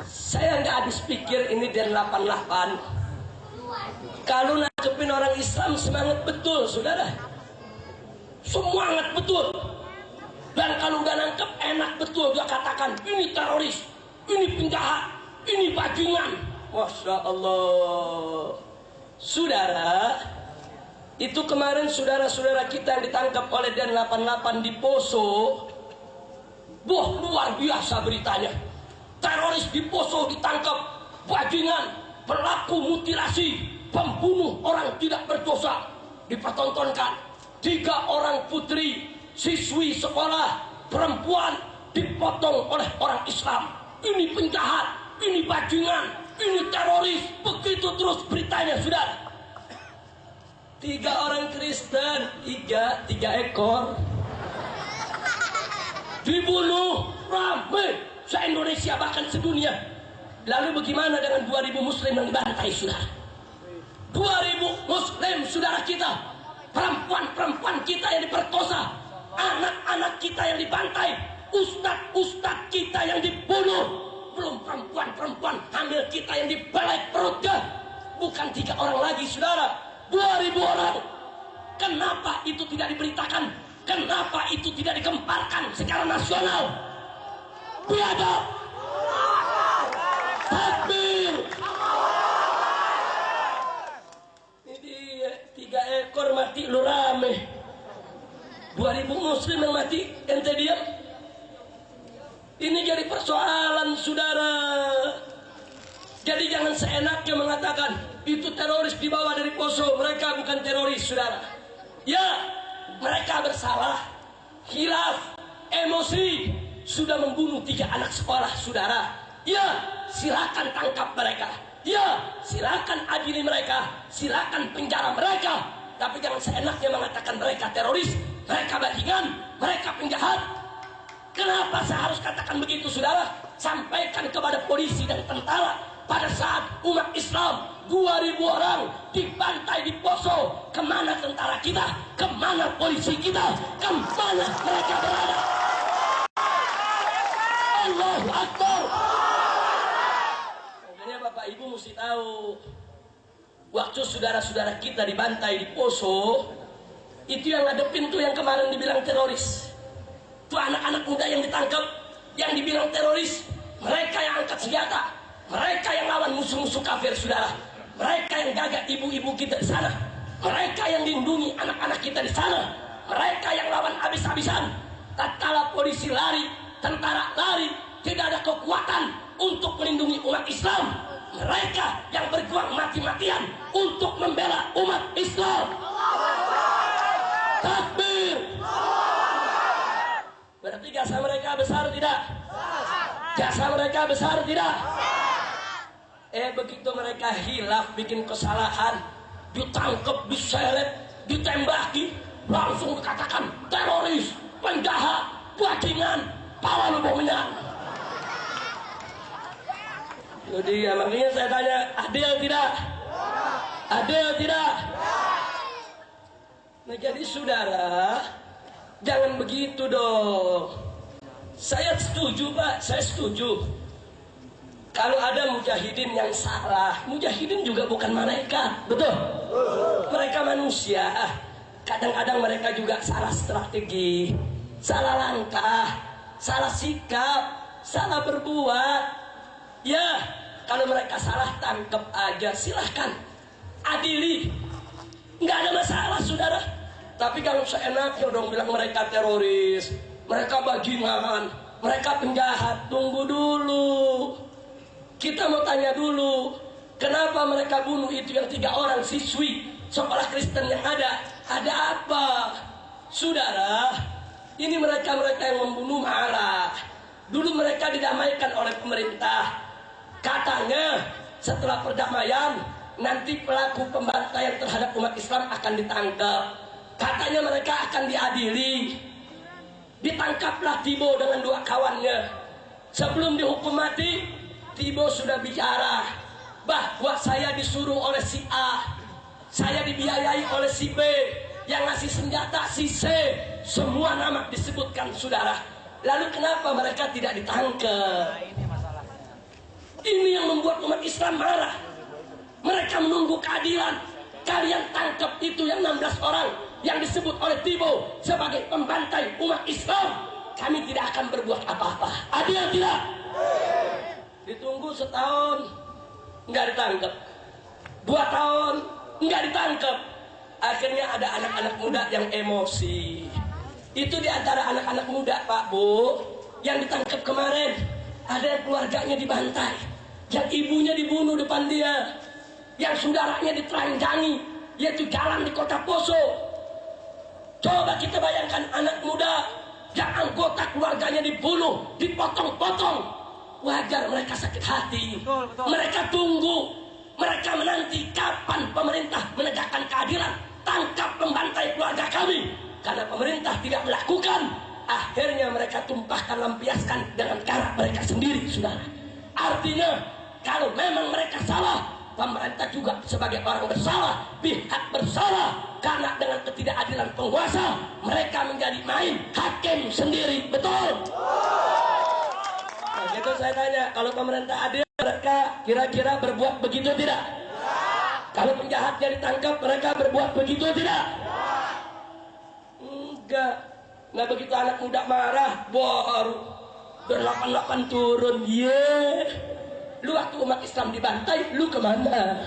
Saya nggak habis pikir ini dari 88. Kalau nangkepin orang Islam semangat betul, saudara. Semangat betul. Dan kalau udah nangkep enak betul, dia katakan ini teroris, ini penjahat, ini bajingan. Masya Allah. Saudara, itu kemarin saudara-saudara kita yang ditangkap oleh Den 88 di Poso. Wah, luar biasa beritanya. Teroris di Poso ditangkap, bajingan, pelaku mutilasi, pembunuh orang tidak berdosa, dipertontonkan. 3 orang putri siswi sekolah perempuan dipotong oleh orang Islam. Ini penjahat, ini bajingan, ini teroris. Begitu terus beritanya, saudara. 3 orang Kristen, 3 ekor dibunuh rame se-Indonesia bahkan sedunia. Lalu bagaimana dengan 2000 muslim yang dibantai, saudara? 2000 muslim saudara kita, perempuan-perempuan kita yang diperkosa, anak-anak kita yang dibantai, ustadz-ustadz kita yang dibunuh, belum perempuan-perempuan hamil kita yang dibelai perutnya. Bukan 3 orang lagi, saudara, 2000 orang. Kenapa itu tidak diberitakan? Kenapa itu tidak digemparkan secara nasional? Biadab. Takbir. Ini 3 ekor mati lu rame. 2000 muslim yang mati, ente diam. Ini jadi persoalan, saudara. Jadi jangan seenaknya mengatakan itu teroris dibawa dari Poso. Mereka bukan teroris, saudara. Ya, mereka bersalah, khilaf, emosi, sudah membunuh 3 anak sekolah, saudara. Ya, silakan tangkap mereka. Ya, silakan adili mereka. Silakan penjara mereka. Tapi jangan seenaknya mengatakan mereka teroris, mereka bajingan, mereka penjahat. Kenapa saya harus katakan begitu, saudara? Sampaikan kepada polisi dan tentara. Pada saat umat Islam 2000 orang dibantai di Poso, kemana tentara kita? Kemana polisi kita? Kemana mereka berada? Allahu Akbar. Makanya Bapak Ibu mesti tahu, waktu saudara-saudara kita dibantai di Poso, itu yang ngadepin tuh yang kemarin dibilang teroris. Tuh anak-anak muda yang ditangkap, yang dibilang teroris, mereka yang angkat senjata, mereka yang lawan musuh-musuh kafir, saudara. Mereka yang jaga ibu-ibu kita di sana, mereka yang lindungi anak-anak kita di sana, mereka yang lawan habis-habisan. Tatkala polisi lari, tentara lari, tidak ada kekuatan untuk melindungi umat Islam. Mereka yang berjuang mati-matian untuk membela umat Islam. Takbir. Berarti jasa mereka besar tidak? Jasa mereka besar tidak? Begitu mereka hilaf, bikin kesalahan, ditangkap, diseret, ditembaki, langsung dikatakan teroris, penjahat, bajingan, pala lu bohongnya. Jadi makanya saya tanya, adil tidak? Adil tidak? Nah jadi saudara, jangan begitu dong. Saya setuju, Pak, saya setuju. Kalau ada mujahidin yang salah, mujahidin juga bukan malaikat, betul? Mereka manusia. Kadang-kadang mereka juga salah strategi, salah langkah, salah sikap, salah berbuat. Ya, kalau mereka salah, tangkap aja, silahkan adili, nggak ada masalah, saudara. Tapi kalau seenaknya dong bilang mereka teroris, mereka bajingan, mereka penjahat. Tunggu dulu, kita mau tanya dulu, kenapa mereka bunuh itu yang 3 orang siswi sekolah Kristen yang ada apa? Saudara, ini mereka-mereka yang membunuh marah. Dulu mereka didamaikan oleh pemerintah. Katanya setelah perdamaian nanti pelaku pembantaian terhadap umat Islam akan ditangkap. Katanya mereka akan diadili. Ditangkaplah Tibo dengan 2 kawannya. Sebelum dihukum mati, Tibo sudah bicara bahwa saya disuruh oleh si A, saya dibiayai oleh si B, yang ngasih senjata si C. Semua nama disebutkan, saudara. Lalu kenapa mereka tidak ditangkap? Islam marah. Mereka menunggu keadilan. Kalian tangkap itu yang 16 orang yang disebut oleh Tibo sebagai pembantai umat Islam. Kami tidak akan berbuat apa-apa. Adil tidak? Ditunggu setahun, nggak ditangkap. 2 tahun, nggak ditangkap. Akhirnya ada anak-anak muda yang emosi. Itu di antara anak-anak muda, Pak Bu, yang ditangkap kemarin. Ada yang keluarganya dibantai, yang ibunya dibunuh depan dia, yang saudaranya ditelanjangi, yaitu jalan di kota Poso. Coba kita bayangkan anak muda yang anggota keluarganya dibunuh, dipotong-potong. Wajar mereka sakit hati. Betul. Mereka tunggu, mereka menanti kapan pemerintah menegakkan keadilan. Tangkap pembantai keluarga kami. Karena pemerintah tidak melakukan, akhirnya mereka tumpahkan, lampiaskan dengan cara mereka sendiri, saudara. Artinya, kalau memang mereka salah, pemerintah juga sebagai orang bersalah, pihak bersalah. Karena dengan ketidakadilan penguasa, mereka menjadi main hakim sendiri. Betul? Nah, gitu saya tanya, kalau pemerintah adil, mereka kira-kira berbuat begitu tidak? Kalau penjahatnya ditangkap, mereka berbuat begitu tidak? Enggak. Nah begitu anak muda marah, baru ber-8-8 turun. Lu waktu umat Islam dibantai, lu kemana?